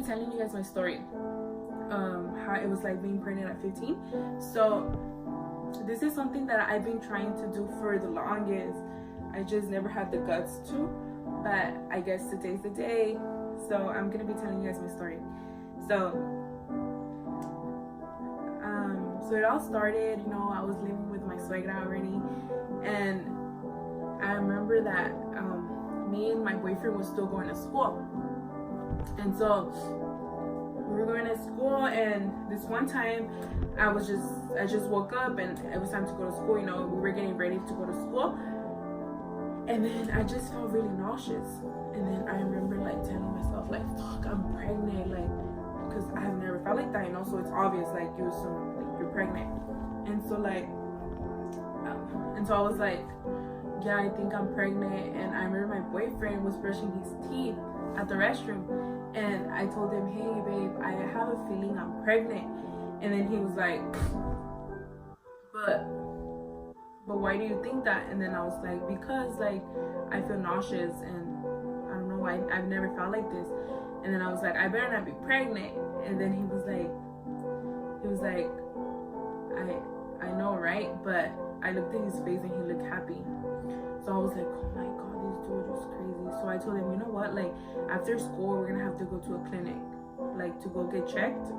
be telling you guys my story, how it was like being pregnant at 15. So this is something that I've been trying to do for the longest. I just never had the guts to, but I guess today's the day. So I'm gonna be telling you guys my story. So it all started, you know, I was living with my suegra already, and I remember that me and my boyfriend was still going to school. And so we were going to school, and this one time I just woke up and it was time to go to school. You know, we were getting ready to go to school, and then I just felt really nauseous. And then I remember like telling myself like, fuck, I'm pregnant, like, because I've never felt like that, you know. So it's obvious, like, you're pregnant. And so like I was like, yeah, I think I'm pregnant. And I remember my boyfriend was brushing his teeth at the restroom, and I told him, hey babe, I have a feeling I'm pregnant. And then he was like, but why do you think that? And then I was like, because like I feel nauseous, and I don't know, I've never felt like this. And then I was like, I better not be pregnant. And then he was like, I know, right? But I looked at his face and he looked happy. So I was like, oh my god, this dude is crazy. So I told him, you know what, like after school we're gonna have to go to a clinic, like to go get checked.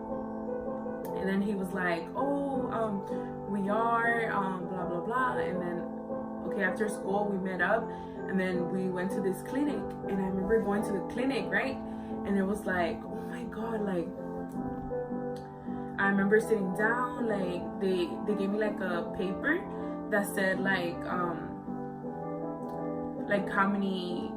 And then he was like, oh, we are, blah blah blah. And then okay, after school we met up, and then we went to this clinic. And I remember going to the clinic, right? And it was like, oh my god, like I remember sitting down, like they gave me like a paper that said like how many,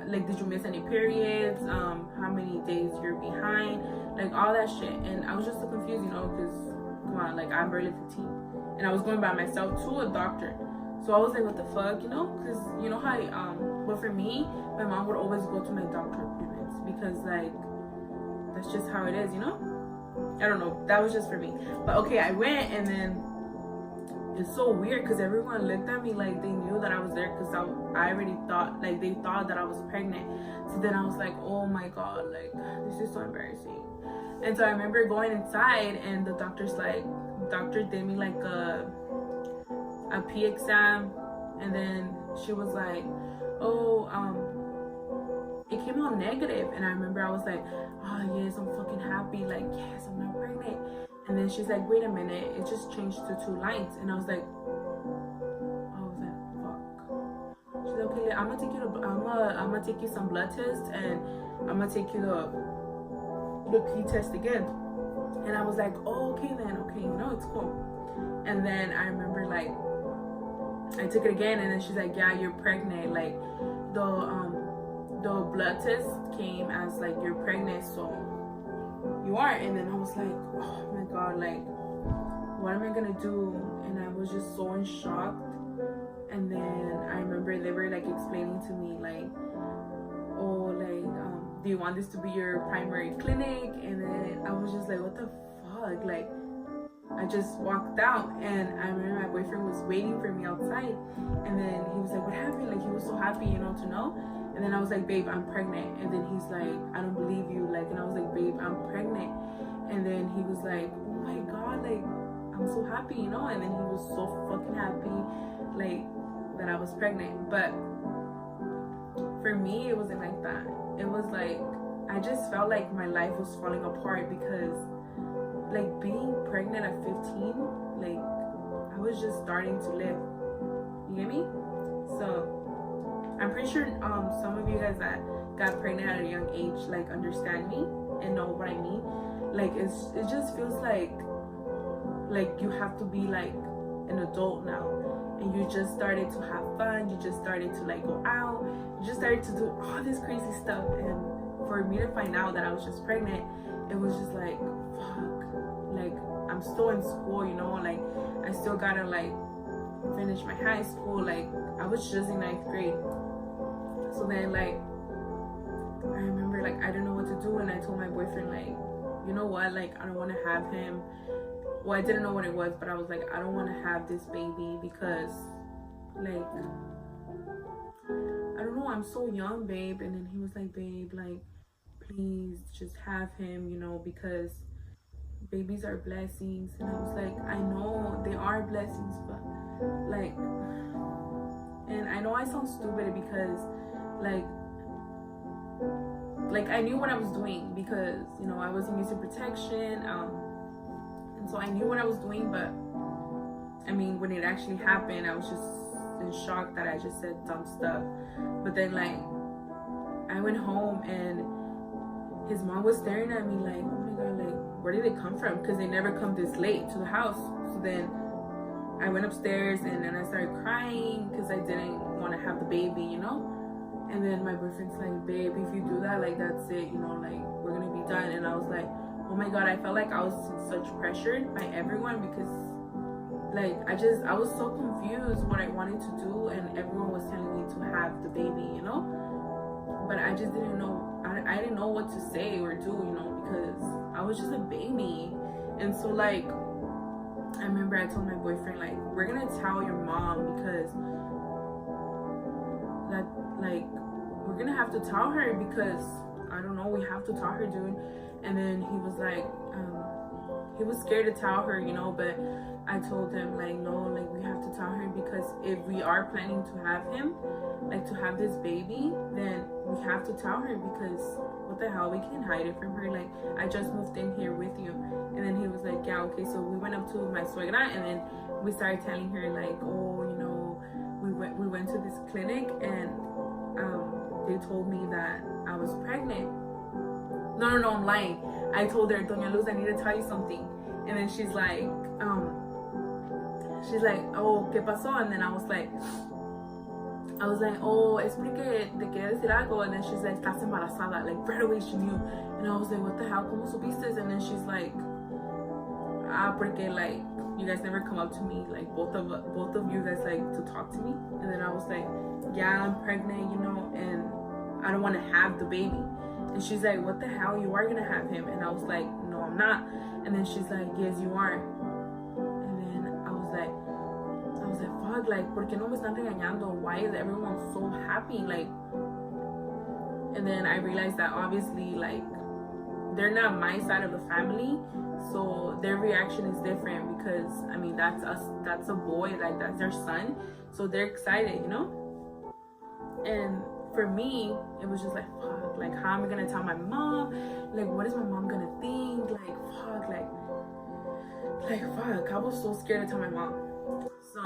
like did you miss any periods, how many days you're behind, like all that shit. And I was just so confused, you know, because come on, like I'm barely 15, and I was going by myself to a doctor. So I was like, what the fuck, you know, because you know how but for me, my mom would always go to my doctor appointments because like that's just how it is, you know. I don't know, that was just for me. But okay, I went, and then it's so weird because everyone looked at me like they knew that I was there, because I already thought, like they thought that I was pregnant. So then I was like, oh my god, like this is so embarrassing. And so I remember going inside, and the doctor did me like a pee exam, and then she was like, oh, it came out negative. And I remember I was like, oh yes, I'm fucking happy, like yes, I'm not pregnant. And then she's like, wait a minute, it just changed to 2 lines. And I was like, fuck. She's like, okay, I'm gonna take you some blood tests, and I'm gonna take you the pee test again. And I was like, oh, okay then, okay, you know, it's cool. And then I remember like I took it again, and then she's like, yeah, you're pregnant, like the blood test came as like you're pregnant, so you are. And then I was like, oh my god, like what am I gonna do? And I was just so in shock. And then I remember they were like explaining to me like, oh, like do you want this to be your primary clinic? And then I was just like, what the fuck, like I just walked out. And I remember my boyfriend was waiting for me outside, and then he was like, what happened? Like he was so happy, you know, to know. And then I was like, babe, I'm pregnant. And then he's like, I don't believe you, like. And I was like, babe, I'm pregnant. And then he was like, oh my god, like I'm so happy, you know. And then he was so fucking happy, like that I was pregnant. But for me, it wasn't like that. It was like I just felt like my life was falling apart, because like being pregnant at 15, like I was just starting to live, you get me? So I'm pretty sure some of you guys that got pregnant at a young age like understand me and know what I mean. Like it just feels like you have to be like an adult now, and you just started to have fun, you just started to like go out, you just started to do all this crazy stuff. And for me to find out that I was just pregnant, it was just like, fuck, like I'm still in school, you know, like I still gotta like finish my high school. Like I was just in 9th grade. So then like I remember like I didn't know what to do, and I told my boyfriend like, you know what, like I don't want to have him. Well, I didn't know what it was, but I was like, I don't want to have this baby because like I don't know, I'm so young, babe. And then he was like, babe, like please just have him, you know, because babies are blessings. And I was like, I know they are blessings, but like, and I know I sound stupid because like I knew what I was doing because, you know, I wasn't using protection, and so I knew what I was doing. But I mean, when it actually happened, I was just in shock that I just said dumb stuff. But then like I went home and his mom was staring at me like, oh my god, like where did they come from? Because they never come this late to the house. So then I went upstairs and then I started crying because I didn't want to have the baby, you know. And then my boyfriend's like, babe, if you do that, like that's it, you know, like we're gonna be done. And I was like, oh my god, I felt like I was such pressured by everyone because like I was so confused what I wanted to do, and everyone was telling me to have the baby, you know. But I just didn't know. I didn't know what to say or do, you know, because I was just a baby. And so like I remember I told my boyfriend like, we're gonna tell your mom because that like we're gonna have to tell her because I don't know, we have to tell her, dude. And then he was like, he was scared to tell her, you know, but I told him like, no, like we have to tell her because if we are planning to have him, like to have this baby, then we have to tell her because what the hell, we can't hide it from her. Like I just moved in here with you. And then he was like, yeah, okay. So we went up to my suegra and then we started telling her like, oh, you know, we went to this clinic and they told me that I was pregnant. No, I'm lying. I told her, Doña Luz, I need to tell you something. And then she's like, oh, ¿qué pasó? And then I was like, oh, es porque te quiero decir algo. And then she's like, estás embarazada. Like right away she knew. And I was like, what the hell? ¿Cómo supiste? And then she's like, porque like you guys never come up to me, like both of you guys like to talk to me. And then I was like, yeah, I'm pregnant, you know, and I don't want to have the baby. And she's like, what the hell, you are gonna have him? And I was like, no, I'm not. And then she's like, yes, you are. And then I was like, fuck, like, ¿por qué no me están regañando? Why is everyone so happy? Like, and then I realized that obviously, like, they're not my side of the family, so their reaction is different because, I mean, that's a boy, like, that's their son, so they're excited, you know? And for me, it was just like, fuck, like, how am I gonna tell my mom? Like, what is my mom gonna think? Like, fuck, fuck, I was so scared to tell my mom. So,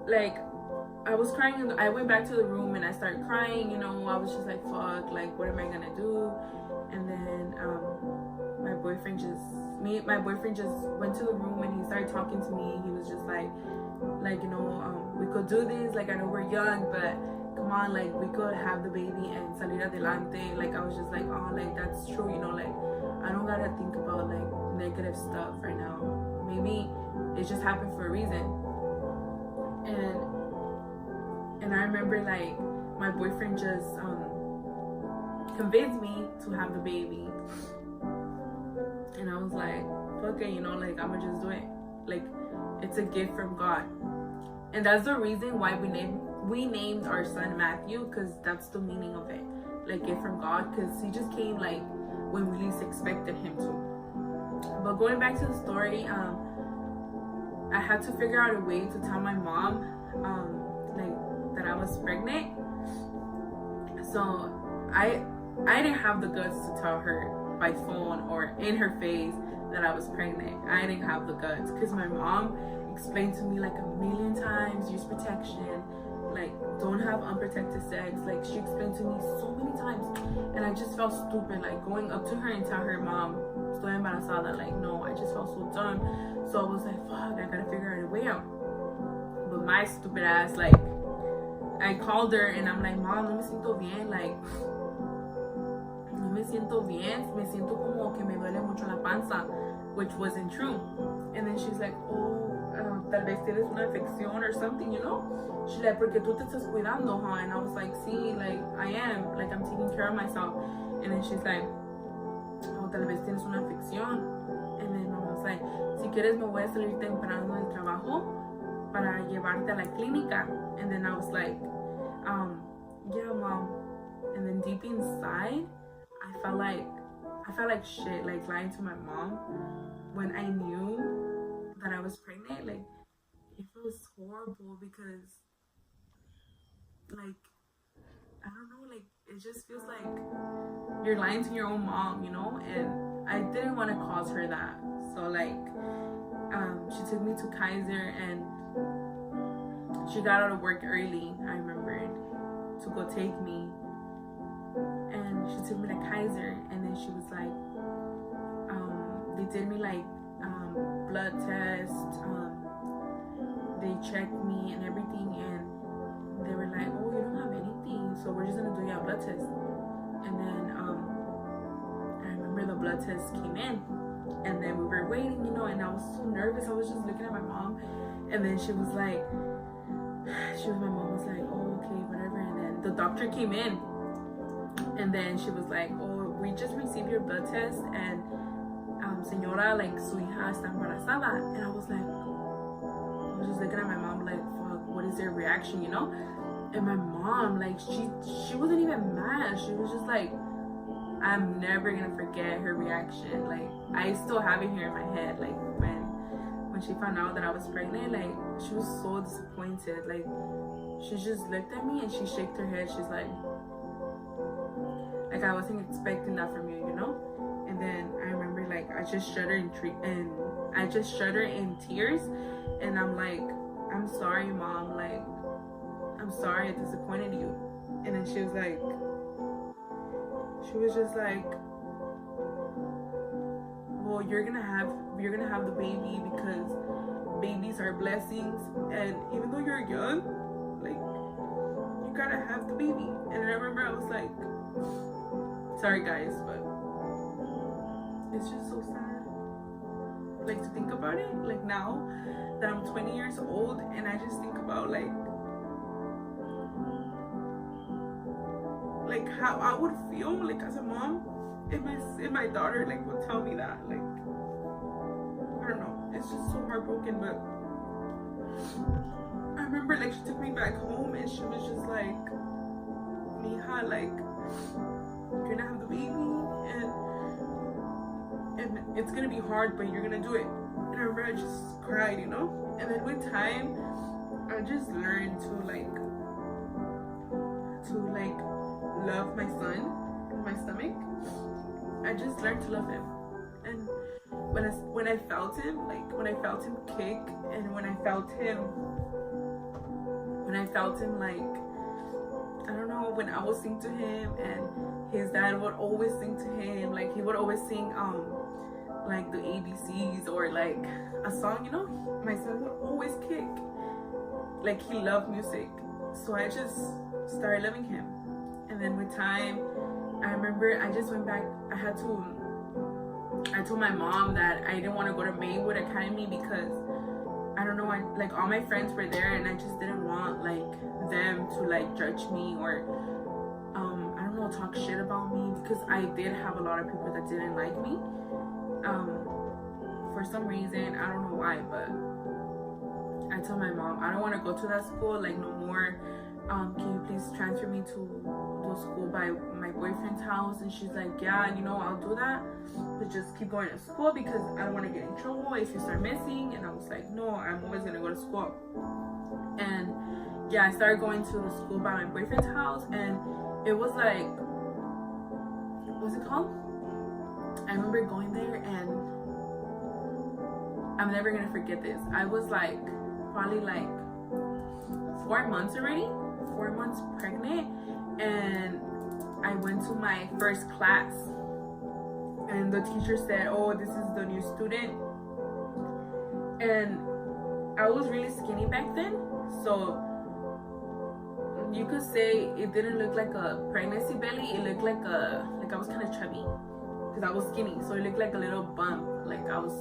like, I was crying, and I went back to the room and I started crying, you know. I was just like, fuck, like, what am I gonna do? And then my boyfriend just went to the room and he started talking to me. He was just like, you know, we could do this. Like, I know we're young, but come on, like, we could have the baby and salir adelante. Like, I was just like, oh, like, that's true, you know, like, I don't gotta think about like negative stuff right now. Maybe it just happened for a reason. And I remember like my boyfriend just convinced me to have the baby, and I was like, fuck it, you know, like, I'ma just do it. Like, it's a gift from God. And that's the reason why we named our son Matthew, because that's the meaning of it, like, gift from God, because he just came like when we least expected him to. But going back to the story, I had to figure out a way to tell my mom like that I was pregnant. So I didn't have the guts to tell her by phone or in her face that I was pregnant. I didn't have the guts because my mom explained to me like a million times, use protection, like, don't have unprotected sex. Like, she explained to me so many times, and I just felt stupid, like, going up to her and tell her, mom, estoy embarazada. Like, no, I just felt so dumb. So I was like, fuck, I gotta figure out a way out. But my stupid ass, like, I called her and I'm like, mom, no me siento bien, like, no me siento bien, me siento como que me duele mucho la panza, which wasn't true. And then she's like, oh, tal vez tienes una infección or something, you know? She's like, porque tú te estás cuidando, huh? And I was like, sí, like, I am, like, I'm taking care of myself. And then she's like, oh, tal vez tienes una infección. And then I was like, si quieres me voy a salir temprano del trabajo para llevarte a la clínica. And then I was like, yeah, mom. And then deep inside, I felt like shit, like lying to my mom when I knew that I was pregnant. Like, it feels horrible because, like, I don't know, like, it just feels like you're lying to your own mom, you know? And I didn't want to cause her that. So, like, she took me to Kaiser, and she got out of work early, I remembered, to go take me. And she took me to Kaiser, and then she was like, they did me like blood test, they checked me and everything, and they were like, oh, you don't have anything, so we're just gonna do your blood test. And then I remember the blood test came in, and then we were waiting, you know, and I was so nervous. I was just looking at my mom, and then my mom was like, oh, okay, whatever. And then the doctor came in, and then she was like, oh, we just received your blood test, and señora, like, su hija está embarazada. And I was just looking at my mom like, fuck, what is their reaction, you know? And my mom, like, she wasn't even mad. She was just like, I'm never gonna forget her reaction. Like, I still have it here in my head. Like, when she found out that I was pregnant, like, she was so disappointed. Like, she just looked at me and she shook her head. She's like, I wasn't expecting that from you, you know? And then I remember, like, I just shuddered in tears, and I'm like, I'm sorry, Mom. Like, I'm sorry I disappointed you. And then she was just like, well, you're gonna have the baby because babies are blessings, and even though you're young, like, you gotta have the baby. And I remember I was like, sorry guys, but it's just so sad, like, to think about it, like, now that I'm 20 years old, and I just think about like how I would feel, like, as a mom, if my daughter, like, would tell me that. Like, I don't know, it's just so heartbroken. But I remember, like, she took me back home, and she was just like, mija, like, you're gonna have the baby, and it's gonna be hard, but you're gonna do it. And I remember I just cried, you know? And then with time, I just learned to love my son in my stomach. I just learned to love him. And when I felt him, like, when I felt him kick, and when I felt him, like, I don't know, when I would sing to him, and his dad would always sing to him, like, he would always sing like the ABCs or like a song, you know, my son would always kick. Like, he loved music. So I just started loving him. And then with time, I remember I just went back. I told my mom that I didn't want to go to Maywood Academy because, I don't know, like, all my friends were there, and I just didn't want, like, them to, like, judge me or I don't know, talk shit about me, because I did have a lot of people that didn't like me for some reason. I don't know why, but I told my mom, I don't want to go to that school, like, no more. Can you please transfer me to the school by my boyfriend's house? And she's like, yeah, you know, I'll do that, but just keep going to school because I don't want to get in trouble if you start missing. And I was like, no, I'm always gonna go to school. And yeah, I started going to the school by my boyfriend's house, and it was like, what's it called? I remember going there, and I'm never gonna forget this. I was like, probably like 4 months already, 4 months pregnant, and I went to my first class, and the teacher said, oh, this is the new student. And I was really skinny back then, so you could say it didn't look like a pregnancy belly. It looked like I was kind of chubby because I was skinny, so it looked like a little bump, like I was.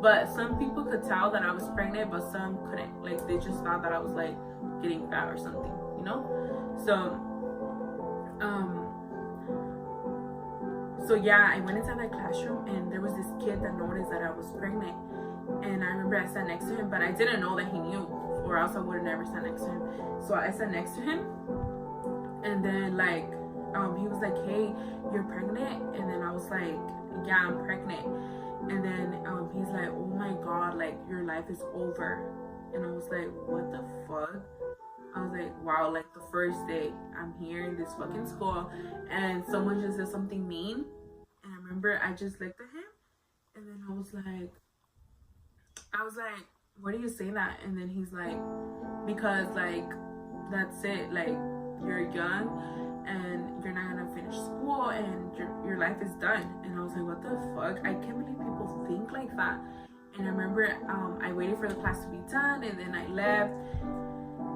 But some people could tell that I was pregnant, but some couldn't. Like, they just thought that I was, like, getting fat or something, you know? So yeah, I went inside that classroom, and there was this kid that noticed that I was pregnant. And I remember I sat next to him, but I didn't know that he knew, or else I would have never sat next to him. So I sat next to him, and then, like, he was like, hey, you're pregnant? And then I was like, yeah, I'm pregnant. And then he's like, oh my god, like your life is over. And I was like, what the fuck? I was like, wow, like the first day I'm here in this fucking school and someone just said something mean. And I remember I just looked at him and then I was like, why do you say that? And then he's like, because like that's it, like you're young and you're not gonna finish school and your life is done. And I was like, what the fuck? I can't believe people think like that. And I remember I waited for the class to be done and then I left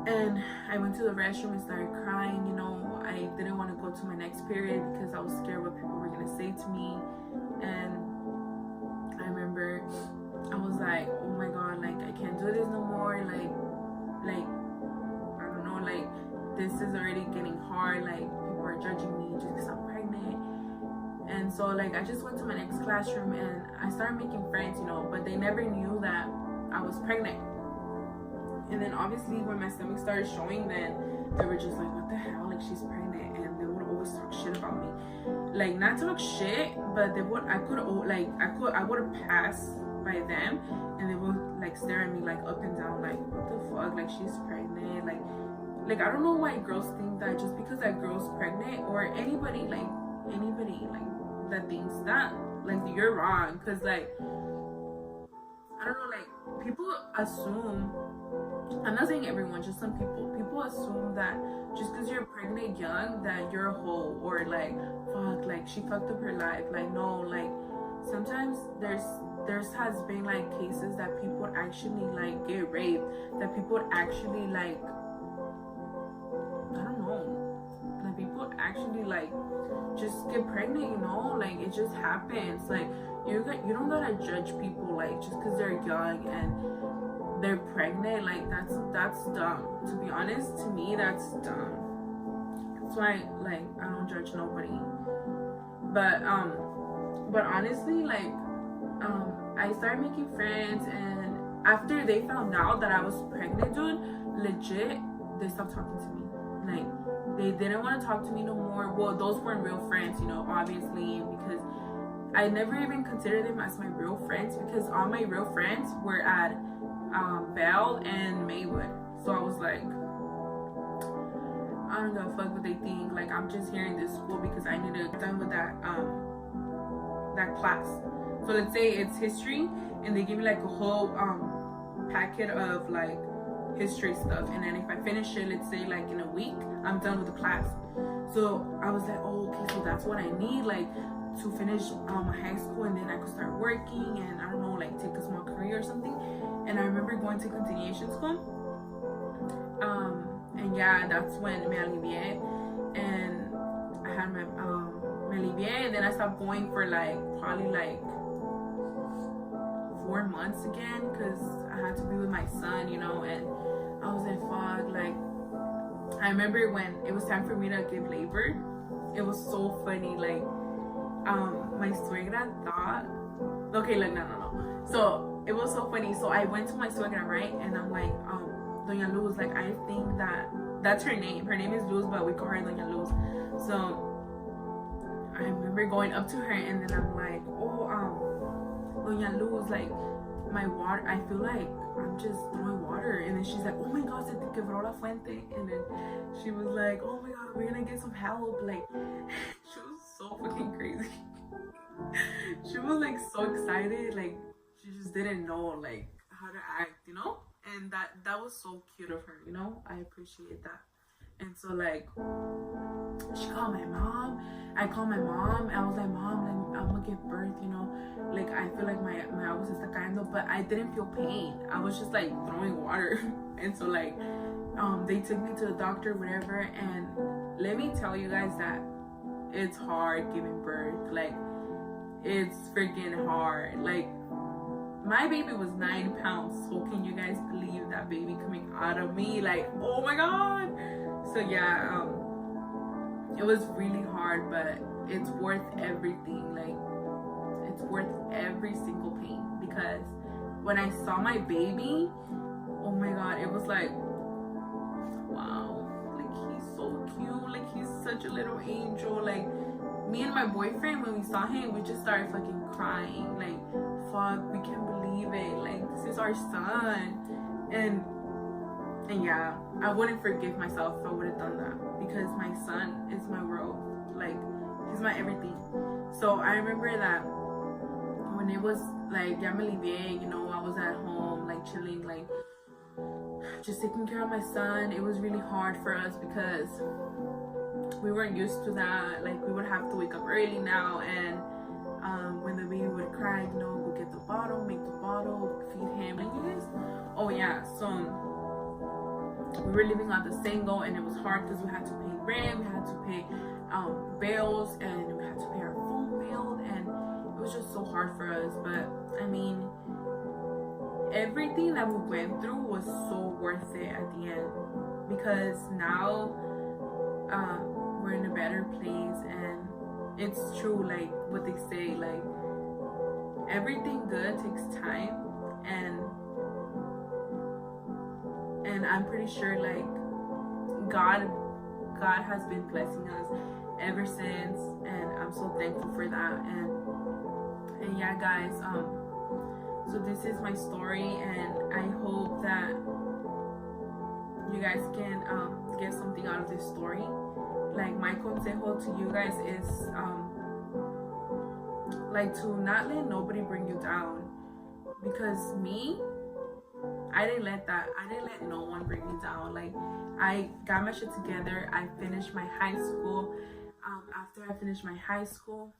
and I went to the restroom and started crying. You know, I didn't want to go to my next period because I was scared what people were gonna say to me. And I remember I was like, oh my god, like I can't do this no more. Like I don't know, like this is already getting hard. Like people are judging me just because I'm pregnant. And so like I just went to my next classroom and I started making friends, you know, but they never knew that I was pregnant. And then obviously when my stomach started showing, then they were just like, what the hell, like she's pregnant. And they would always talk shit about me, like not talk shit, but they would, I would pass by them and they would like stare at me like up and down, like what the fuck, like she's pregnant. Like I don't know why girls think that just because that girl's pregnant, or anybody like that thinks that, like you're wrong. Because like I don't know, like people assume, I'm not saying everyone, just some people assume that just because you're pregnant young that you're a hoe, or like fuck, like she fucked up her life. Like no, like sometimes there's has been like cases that people actually like get raped, that people actually like, I don't know, that people actually like just get pregnant, you know, like it just happens. Like you don't gotta judge people like just because they're young and they're pregnant. Like that's dumb. To be honest, to me that's dumb. That's why like I don't judge nobody. But honestly, like I started making friends, and after they found out that I was pregnant, dude, legit, they stopped talking to me. Like they didn't want to talk to me no more. Well, those weren't real friends, you know, obviously, because I never even considered them as my real friends, because all my real friends were at Bell and Maywood. So I was like, I don't give a fuck what they think. Like I'm just here in this school because I need to get done with that class. So let's say it's history and they give me like a whole packet of like history stuff, and then if I finish it, let's say like in a week, I'm done with the class. So I was like, oh, okay, so that's what I need, like to finish my high school, and then I could start working and I don't know, like take a small career or something. And I remember going to continuation school, and yeah, that's when me alivié, and I had my me alivié, and then I stopped going for like probably like 4 months again, because I had to be with my son, you know. And I was like, fuck. Like I remember when it was time for me to give labor, it was so funny. Like my suegra thought, okay, like no, so it was so funny. So I went to my suegra, right, and I'm like, Doña Luz, like I think that's her name is Luz, but we call her Doña Luz. So I remember going up to her and then I'm like, oh, Doña Luz, like my water, I feel like I'm just throwing water. And then she's like, oh my god, se te quebró la fuente. And then she was like, oh my god, we're gonna get some help. Like she was so fucking crazy. She was like so excited, like she just didn't know like how to act, you know. And that was so cute of her, you know. I appreciate that. And so like she called my mom, I called my mom, I was like, Mom, like, I'm gonna give birth, you know, like I feel like my agua se está cayendo, but I didn't feel pain. I was just like throwing water. And so like they took me to the doctor, whatever. And let me tell you guys that it's hard giving birth. Like it's freaking hard. Like my baby was 9 pounds, so can you guys believe that baby coming out of me? Like, oh my god. So yeah, it was really hard, but it's worth everything. Like it's worth every single pain, because when I saw my baby, oh my god, it was like, wow, like he's so cute, like he's such a little angel. Like, me and my boyfriend, when we saw him, we just started fucking crying. Like, fuck, we can't believe it. Like, this is our son. And yeah, I wouldn't forgive myself if I would have done that, because my son is my world. Like, he's my everything. So I remember that when it was like, ya me alivié, you know, I was at home, like, chilling, like, just taking care of my son. It was really hard for us because we weren't used to that. Like, we would have to wake up early now, and when the baby would cry, you know, go get the bottle, make the bottle, feed him. And you guys, oh yeah, so we were living on the single, and it was hard because we had to pay rent, we had to pay bills, and we had to pay our phone bill, and it was just so hard for us. But I mean, everything that we went through was so worth it at the end, because now we're in a better place. And it's true, like what they say, like everything good takes time, and I'm pretty sure like God has been blessing us ever since, and I'm so thankful for that. And yeah, guys, so this is my story, and I hope that you guys can get something out of this story. Like, my consejo to you guys is like to not let nobody bring you down, because me, I didn't let no one bring me down. Like, I got my shit together. I finished my high school. After I finished my high school,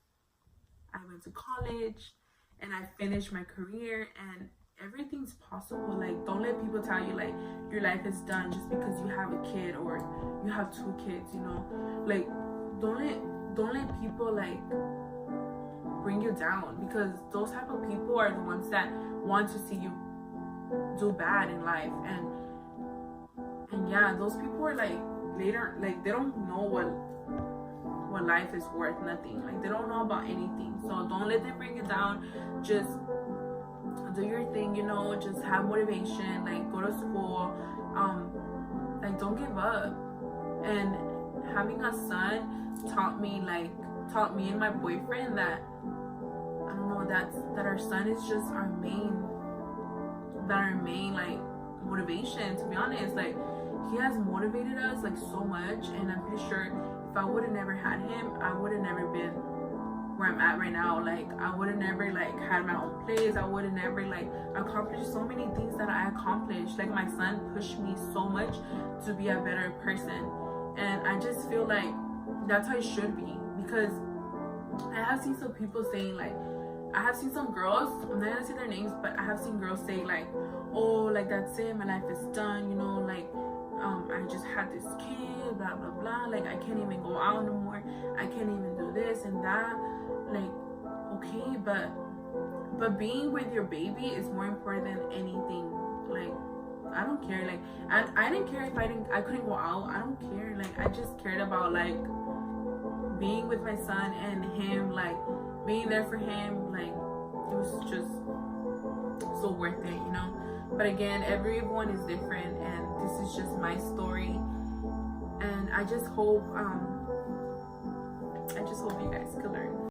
I went to college, and I finished my career, and everything's possible. Like, don't let people tell you like your life is done just because you have a kid or you have 2 kids, you know. Like, don't let people like bring you down, because those type of people are the ones that want to see you do bad in life. And yeah, those people are like, later, like, they don't know what life is worth. Nothing. Like, they don't know about anything. So don't let them bring you down. Just do your thing, you know. Just have motivation. Like, go to school. Like, don't give up. And having a son taught me and my boyfriend that, I don't know, that our son is just our main like motivation, to be honest. Like, he has motivated us like so much, and I'm pretty sure if I would have never had him, I would have never been where I'm at right now. Like, I would have never like had my own place. I would have never like accomplished so many things that I accomplished. Like, my son pushed me so much to be a better person, and I just feel like that's how it should be. Because I have seen some people saying, like, I have seen some girls, I'm not gonna say their names, but I have seen girls say like, oh, like, that's it, my life is done, you know, like, I just had this kid, blah blah blah, like, I can't even go out no more, I can't even do this and that. Like, okay, but being with your baby is more important than anything. Like, I don't care. Like, I didn't care if I couldn't go out. I don't care. Like, I just cared about like being with my son and him, like being there for him. Like, it was just so worth it, you know. But again, everyone is different, and this is just my story. And I just hope you guys can learn.